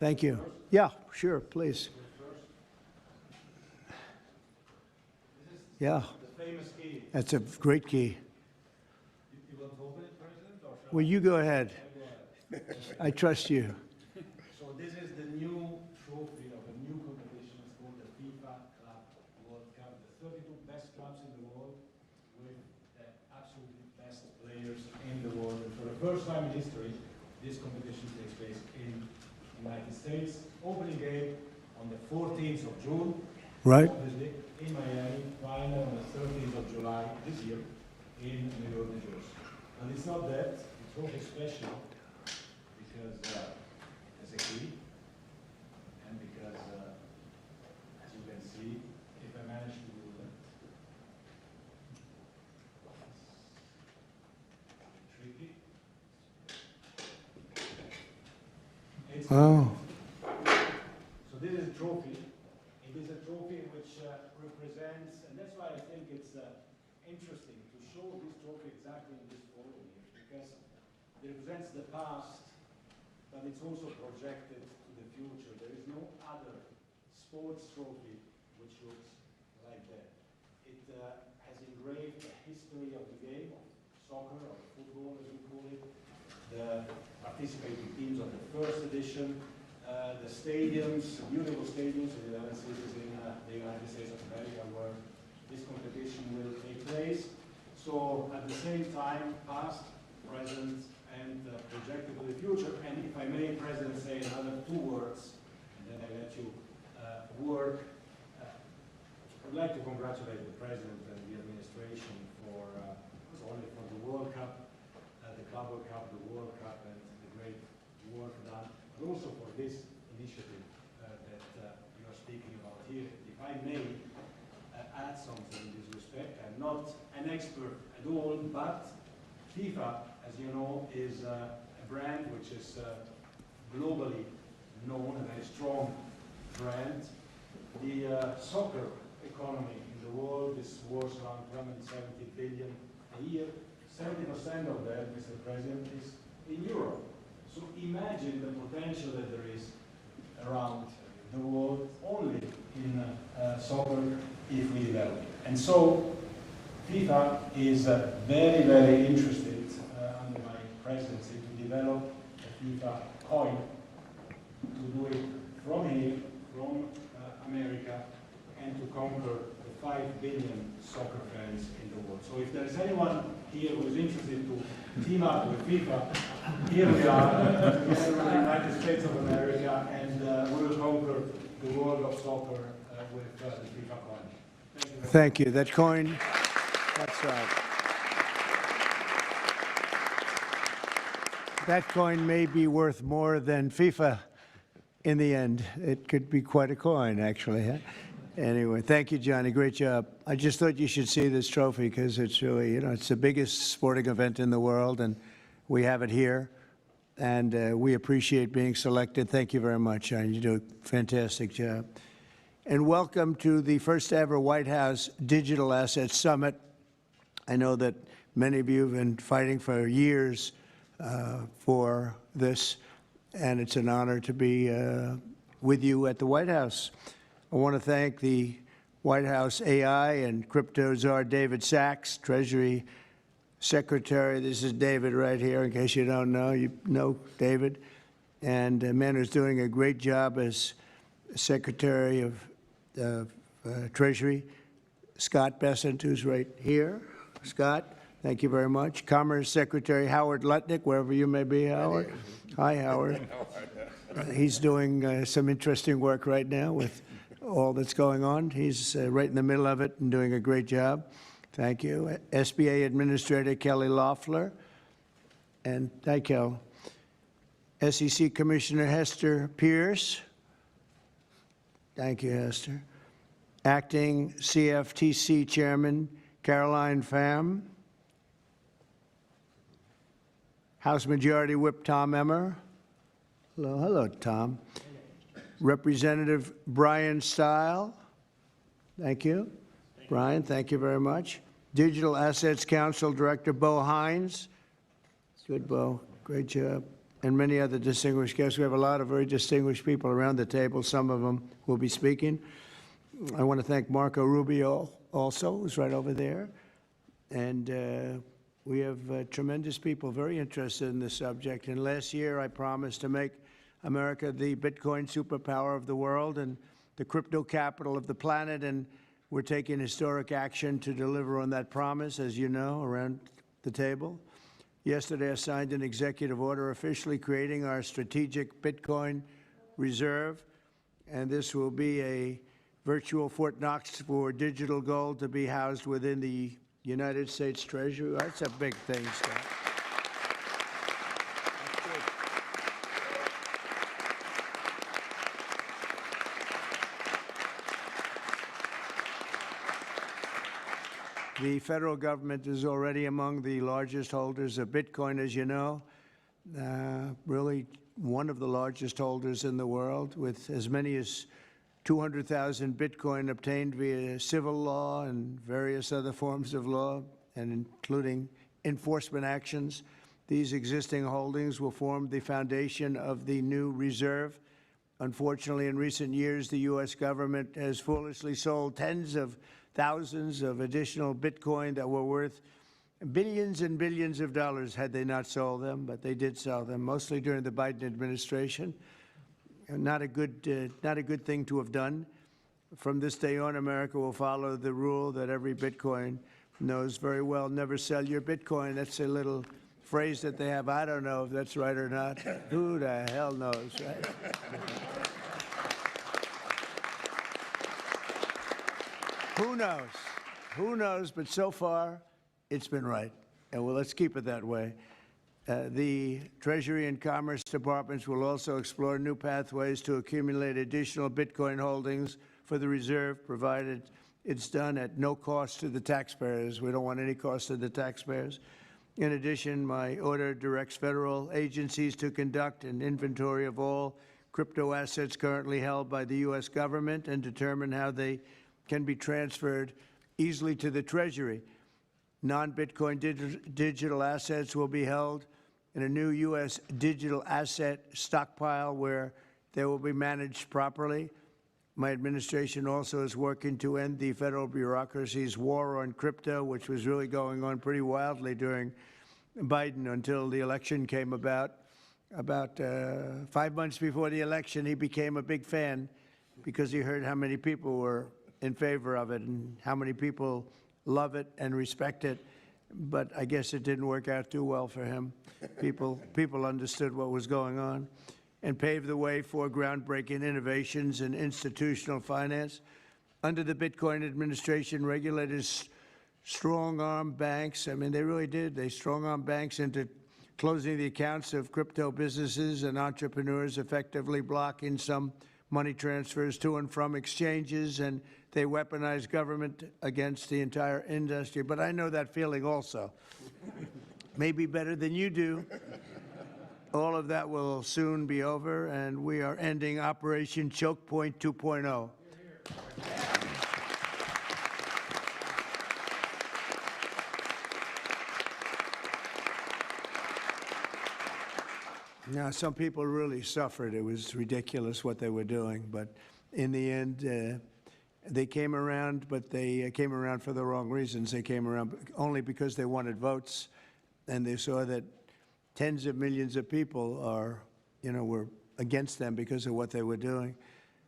Thank you. Yeah, sure, please. Yeah. The famous key. That's a great key. You want to open it, President, or shall Well, you go ahead. I go ahead? I trust you. So this is the new trophy of a new competition. It's called the FIFA Club World Cup. The 32 best clubs in the world with the absolutely best players in the world. And for the first time in history, this competition takes place in the United States. Opening game on the 14th of June. Right. Obviously, in Miami, final on the 13th of July this year in New York, New Jersey. And it's not that, it's also special because it's a key and because, as you can see, if I manage to do that, tricky. It's Oh, So this is a trophy. It is a trophy which represents, and that's why I think it's interesting to show this trophy exactly in this photo here, because it represents the past, but it's also projected to the future. There is no other sports trophy which looks like that. It has engraved the history of the game, of soccer, or football as we call it, the participating teams of the first edition, the stadiums, beautiful stadiums in 11 cities in the United States of America where this competition will take place. So at the same time, past, present, and projected to the future. And if I may, President, say another 2 words, and then I let you work. I would like to congratulate the President and the administration for, not only for the World Cup, the Club World Cup, the World Cup, and the great work done, but also for this initiative that you are speaking about here. If I may add something in this respect, I'm not an expert at all, but FIFA, as you know, is a brand which is globally known, a very strong brand. The soccer economy in the world is worth around 270 billion a year. 70% of that, Mr. President, is in Europe. So imagine the potential that there is around the world only in soccer if we develop it. And so FIFA is very, very interested under my presidency to develop a FIFA coin, to do it from here, from America, and to conquer the 5 billion soccer fans in the world. So if there is anyone here who is interested to team up with FIFA, here we are, together with the United States of America, and we will conquer the world of soccer with the FIFA coin. thank you. That coin, that's right. That coin may be worth more than FIFA in the end. It could be quite a coin, actually. Huh? Anyway, thank you, Johnny. Great job. I just thought you should see this trophy because it's really, it's the biggest sporting event in the world, and we have it here. And we appreciate being selected. Thank you very much, Johnny. You do a fantastic job. And welcome to the first ever White House Digital Assets Summit. I know that many of you have been fighting for years for this, and it's an honor to be with you at the White House. I want to thank the White House AI and crypto czar David Sachs, Treasury Secretary. This is David right here, in case you don't know. You know David. And a man who's doing a great job as Secretary of Treasury, Scott Bessent, who's right here. Scott, thank you very much. Commerce Secretary Howard Lutnick, wherever you may be, Howard. Hi, Howard. He's doing some interesting work right now with all that's going on. He's right in the middle of it and doing a great job. Thank you. SBA Administrator Kelly Loeffler. And hi, Kel. SEC Commissioner Hester Pierce. Thank you, Hester. Acting CFTC Chairman Caroline Pham. House Majority Whip Tom Emmer. Hello, hello, Tom. Representative Brian Stile. Thank you. Brian, thank you very much. Digital Assets Council Director Bo Hines. Good, Bo. Great job. and many other distinguished guests. We have a lot of very distinguished people around the table. Some of them will be speaking. I want to thank Marco Rubio also, who's right over there. And we have tremendous people very interested in this subject. And last year, I promised to make America the Bitcoin superpower of the world and the crypto capital of the planet. And we're taking historic action to deliver on that promise, as you know, around the table. Yesterday, I signed an executive order officially creating our strategic Bitcoin reserve. And this will be a virtual Fort Knox for digital gold to be housed within the United States Treasury. That's a big thing, Scott. The federal government is already among the largest holders of Bitcoin, as you know, really one of the largest holders in the world, with as many as 200,000 Bitcoin obtained via civil law and various other forms of law, and including enforcement actions. These existing holdings will form the foundation of the new reserve. Unfortunately, in recent years, the U.S. government has foolishly sold tens of thousands of additional Bitcoin that were worth billions and billions of dollars had they not sold them, but they did sell them, mostly during the Biden administration. Not a good thing to have done. From this day on, America will follow the rule that every Bitcoin knows very well: never sell your Bitcoin. That's a little phrase that they have. I don't know if that's right or not. Who the hell knows, right? Who knows? Who knows? But so far, it's been right. And well, let's keep it that way. The Treasury and Commerce departments will also explore new pathways to accumulate additional Bitcoin holdings for the reserve, provided it's done at no cost to the taxpayers. We don't want any cost to the taxpayers. In addition, my order directs federal agencies to conduct an inventory of all crypto assets currently held by the U.S. government and determine how they can be transferred easily to the Treasury. Non-Bitcoin digital assets will be held in a new U.S. digital asset stockpile where they will be managed properly. My administration also is working to end the federal bureaucracy's war on crypto, which was really going on pretty wildly during Biden until the election came about. About 5 months before the election, he became a big fan because he heard how many people were in favor of it and how many people love it and respect it. But I guess it didn't work out too well for him. People understood what was going on and paved the way for groundbreaking innovations in institutional finance. Under the Bitcoin administration, regulators strong-armed banks. I mean, they really did. They strong-armed banks into closing the accounts of crypto businesses and entrepreneurs, effectively blocking some money transfers to and from exchanges, and they weaponized government against the entire industry. But I know that feeling also. Maybe better than you do. All of that will soon be over, and we are ending Operation Choke Point 2.0. Now, some people really suffered. It was ridiculous what they were doing. But in the end, they came around, but they came around for the wrong reasons. They came around only because they wanted votes, and they saw that tens of millions of people were against them because of what they were doing.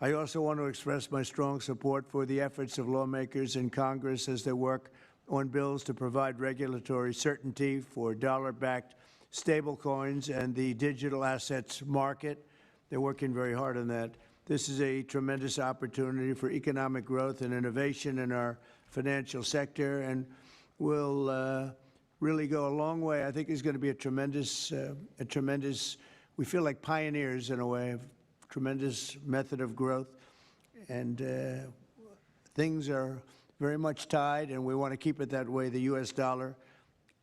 I also want to express my strong support for the efforts of lawmakers in Congress as they work on bills to provide regulatory certainty for dollar-backed stablecoins and the digital assets market. They're working very hard on that. This is a tremendous opportunity for economic growth and innovation in our financial sector, and will really go a long way. I think it's going to be a tremendous, we feel like pioneers in a way, of tremendous method of growth. And things are very much tied, and we want to keep it that way, the U.S. dollar,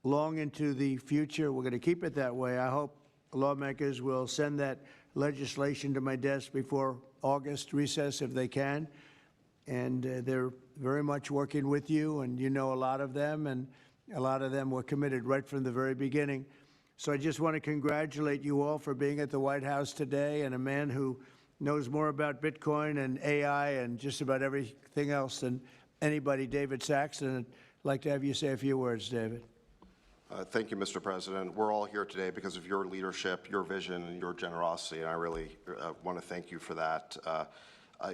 long into the future. We're going to keep it that way. I hope lawmakers will send that legislation to my desk before August recess if they can. And they're very much working with you, and you know a lot of them, and a lot of them were committed right from the very beginning. So I just want to congratulate you all for being at the White House today, and a man who knows more about Bitcoin and AI and just about everything else than anybody, David Saxon. I'd like to have you say a few words, David. Thank you, Mr. President. We're all here today because of your leadership, your vision, and your generosity, and I really want to thank you for that.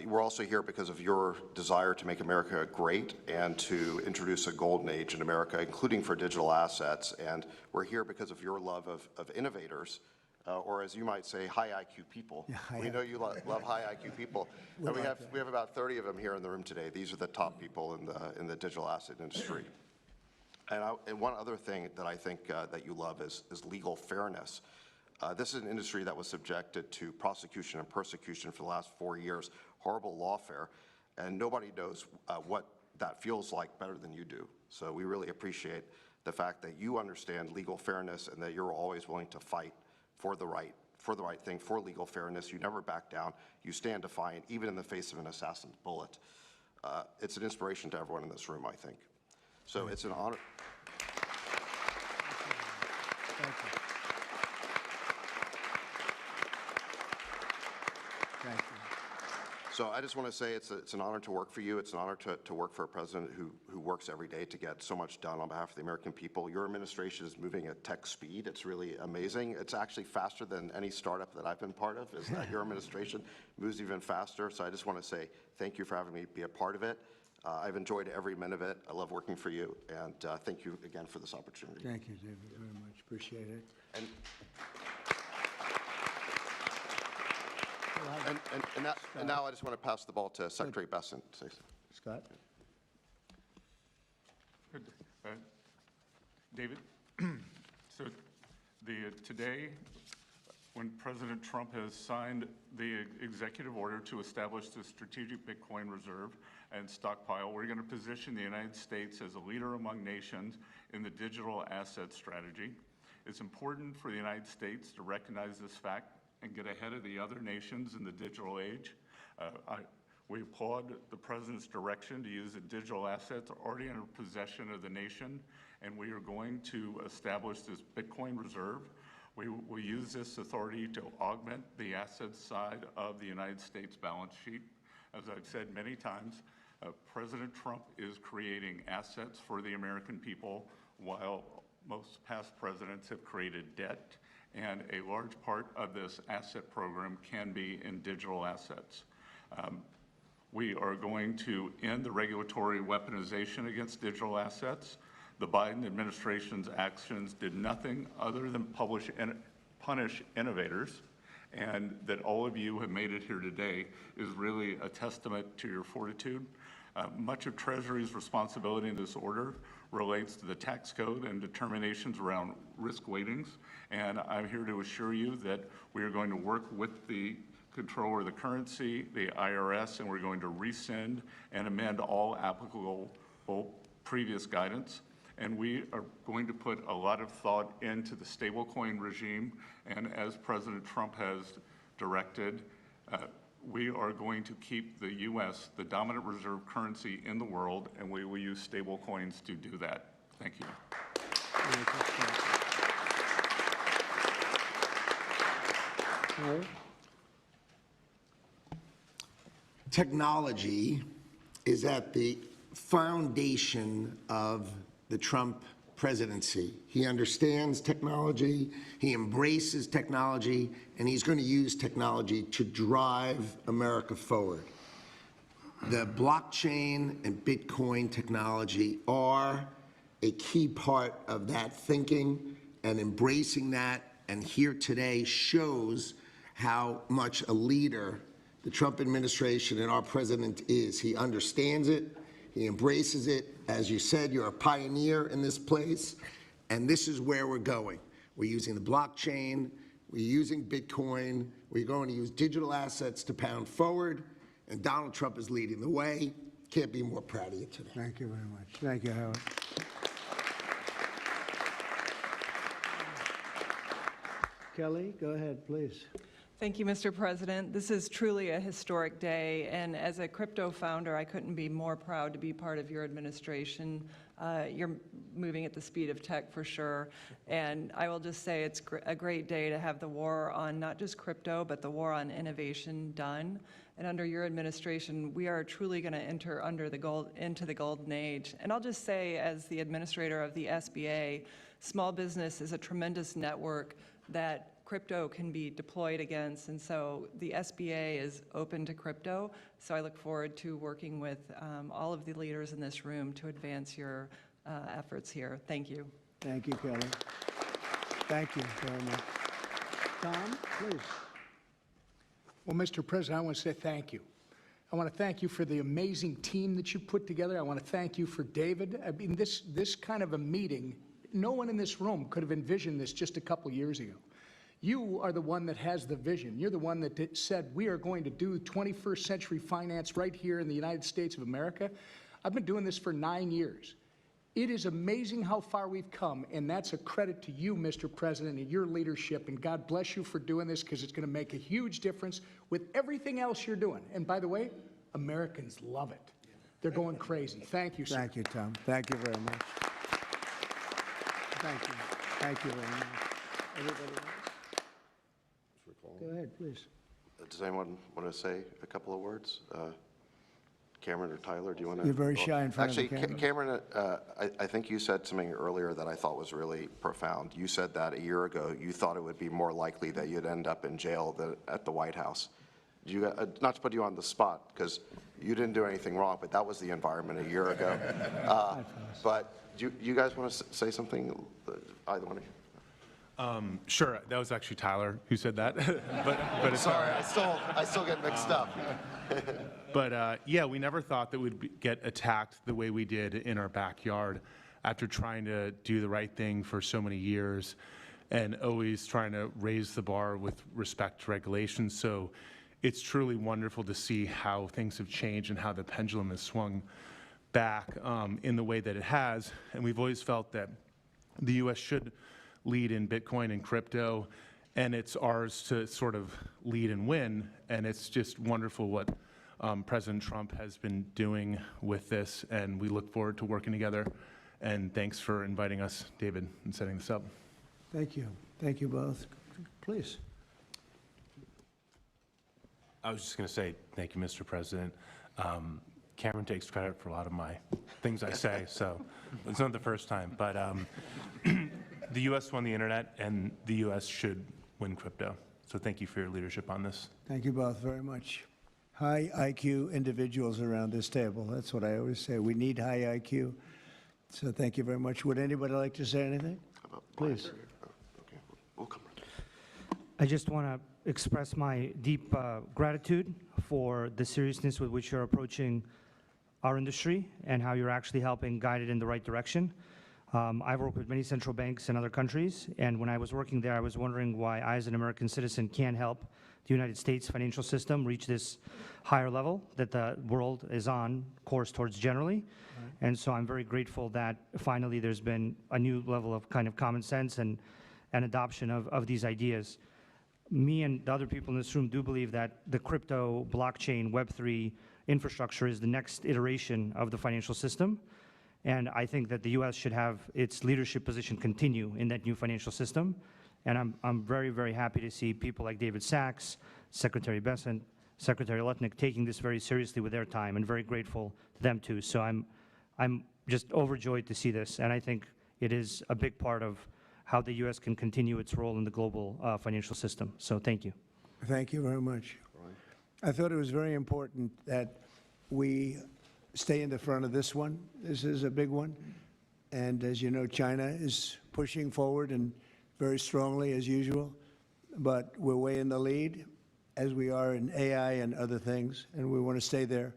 We're also here because of your desire to make America great and to introduce a golden age in America, including for digital assets. And we're here because of your love of innovators, or as you might say, high IQ people. Yeah, we know you love high IQ people. And we have about 30 of them here in the room today. These are the top people in the digital asset industry. And one other thing that I think that you love is legal fairness. This is an industry that was subjected to prosecution and persecution for the last 4 years, horrible lawfare, and nobody knows what that feels like better than you do. So we really appreciate the fact that you understand legal fairness and that you're always willing to fight for the right thing, for legal fairness. You never back down. You stand defiant, even in the face of an assassin's bullet. It's an inspiration to everyone in this room, I think. So it's an honor. Thank you. Thank you. So I just want to say it's an honor to work for you. It's an honor to work for a president who works every day to get so much done on behalf of the American people. Your administration is moving at tech speed. It's really amazing. It's actually faster than any startup that I've been part of. Is that your administration moves even faster. So I just want to say thank you for having me be a part of it. I've enjoyed every minute of it. I love working for you, and thank you again for this opportunity. Thank you, David, very much. Appreciate it. And now I just want to pass the ball to Secretary Bessent. Scott? Good. David, so today, when President Trump has signed the executive order to establish the strategic Bitcoin reserve and stockpile, we're going to position the United States as a leader among nations in the digital asset strategy. It's important for the United States to recognize this fact and get ahead of the other nations in the digital age. We applaud the President's direction to use the digital assets already in possession of the nation, and we are going to establish this Bitcoin reserve. We will use this authority to augment the asset side of the United States balance sheet. As I've said many times, President Trump is creating assets for the American people, while most past presidents have created debt, and a large part of this asset program can be in digital assets. We are going to end the regulatory weaponization against digital assets. The Biden administration's actions did nothing other than punish innovators, and that all of you have made it here today is really a testament to your fortitude. Much of Treasury's responsibility in this order relates to the tax code and determinations around risk weightings, and I'm here to assure you that we are going to work with the Controller of the Currency, the IRS, and we're going to rescind and amend all applicable previous guidance. And we are going to put a lot of thought into the stablecoin regime, and as President Trump has directed, we are going to keep the U.S. the dominant reserve currency in the world, and we will use stablecoins to do that. Thank you. Technology is at the foundation of the Trump presidency. He understands technology, he embraces technology, and he's going to use technology to drive America forward. The blockchain and Bitcoin technology are a key part of that thinking and embracing that, and here today shows how much a leader the Trump administration and our president is. He understands it, he embraces it. As you said, you're a pioneer in this place, and this is where we're going. We're using the blockchain, we're using Bitcoin, we're going to use digital assets to pound forward, and Donald Trump is leading the way. Can't be more proud of you today. Thank you very much. Thank you, Howard. Kelly, go ahead, please. Thank you, Mr. President. This is truly a historic day, and as a crypto founder, I couldn't be more proud to be part of your administration. You're moving at the speed of tech for sure. And I will just say it's a great day to have the war on not just crypto, but the war on innovation done. And under your administration, we are truly going to enter into the golden age. And I'll just say, as the administrator of the SBA, small business is a tremendous network that crypto can be deployed against, and so the SBA is open to crypto. So I look forward to working with all of the leaders in this room to advance your efforts here. Thank you. Thank you, Kelly. Thank you very much. Tom, please. Well, Mr. President, I want to say thank you. I want to thank you for the amazing team that you put together. I want to thank you for David. I mean, this kind of a meeting, no one in this room could have envisioned this just a couple years ago. You are the one that has the vision. You're the one that said, we are going to do 21st century finance right here in the United States of America. I've been doing this for 9 years. It is amazing how far we've come, and that's a credit to you, Mr. President, and your leadership, and God bless you for doing this, because it's going to make a huge difference with everything else you're doing. And by the way, Americans love it. They're going crazy. Thank you, sir. Thank you, Tom. Thank you very much. Thank you. Thank you very much. Everybody else? Go ahead, please. Does anyone want to say a couple of words? Cameron or Tyler, do you want to? You're very shy in front of the Actually, camera. Cameron, I think you said something earlier that I thought was really profound. You said that a year ago, you thought it would be more likely that you'd end up in jail than at the White House. You, not to put you on the spot, because you didn't do anything wrong, but that was the environment a year ago. But do you guys want to say something, either one of you? Sure, that was actually Tyler who said that, but it's all Sorry, right. I still get mixed up. But yeah, we never thought that we'd get attacked the way we did in our backyard after trying to do the right thing for so many years and always trying to raise the bar with respect to regulations. So it's truly wonderful to see how things have changed and how the pendulum has swung back in the way that it has. And we've always felt that the U.S. should lead in Bitcoin and crypto, and it's ours to sort of lead and win. And it's just wonderful what President Trump has been doing with this, and we look forward to working together. And thanks for inviting us, David, and setting this up. Thank you. Thank you both. Please. I was just going to say, thank you, Mr. President. Cameron takes credit for a lot of my things I say, so it's not the first time. But the U.S. won the internet, and the U.S. should win crypto. So thank you for your leadership on this. Thank you both very much. High IQ individuals around this table. That's what I always say. We need high IQ. So thank you very much. Would anybody like to say anything? Please. Okay, we'll come. I just want to express my deep gratitude for the seriousness with which you're approaching our industry and how you're actually helping guide it in the right direction. I've worked with many central banks in other countries, and when I was working there, I was wondering why I, as an American citizen, can't help the United States financial system reach this higher level that the world is on course towards generally. Right. And so I'm very grateful that finally there's been a new level of kind of common sense and adoption of these ideas. Me and the other people in this room do believe that the crypto, blockchain, Web3 infrastructure is the next iteration of the financial system. And I think that the U.S. should have its leadership position continue in that new financial system. And I'm very, very happy to see people like David Sachs, Secretary Bessent, Secretary Lutnick taking this very seriously with their time, and very grateful to them too. So I'm just overjoyed to see this, and I think it is a big part of how the U.S. can continue its role in the global financial system. So thank you. Thank you very much. I thought it was very important that we stay in the front of this one. This is a big one. And as you know, China is pushing forward and very strongly as usual. But we're way in the lead, as we are in AI and other things, and we want to stay there.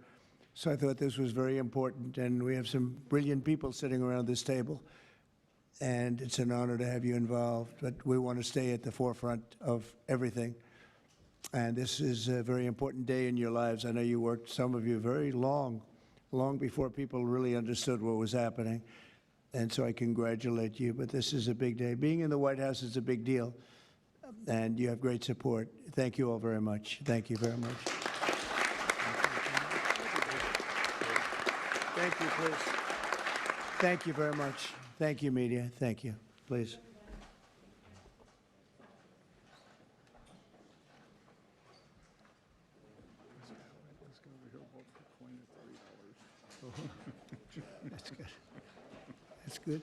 So I thought this was very important, and we have some brilliant people sitting around this table. And it's an honor to have you involved, but we want to stay at the forefront of everything. And this is a very important day in your lives. I know you worked, some of you, very long before people really understood what was happening. And so I congratulate you, but this is a big day. Being in the White House is a big deal, and you have great support. Thank you all very much. Thank you very much. Thank you, please. Thank you very much. Thank you, media. Thank you. Please. That's good. That's good.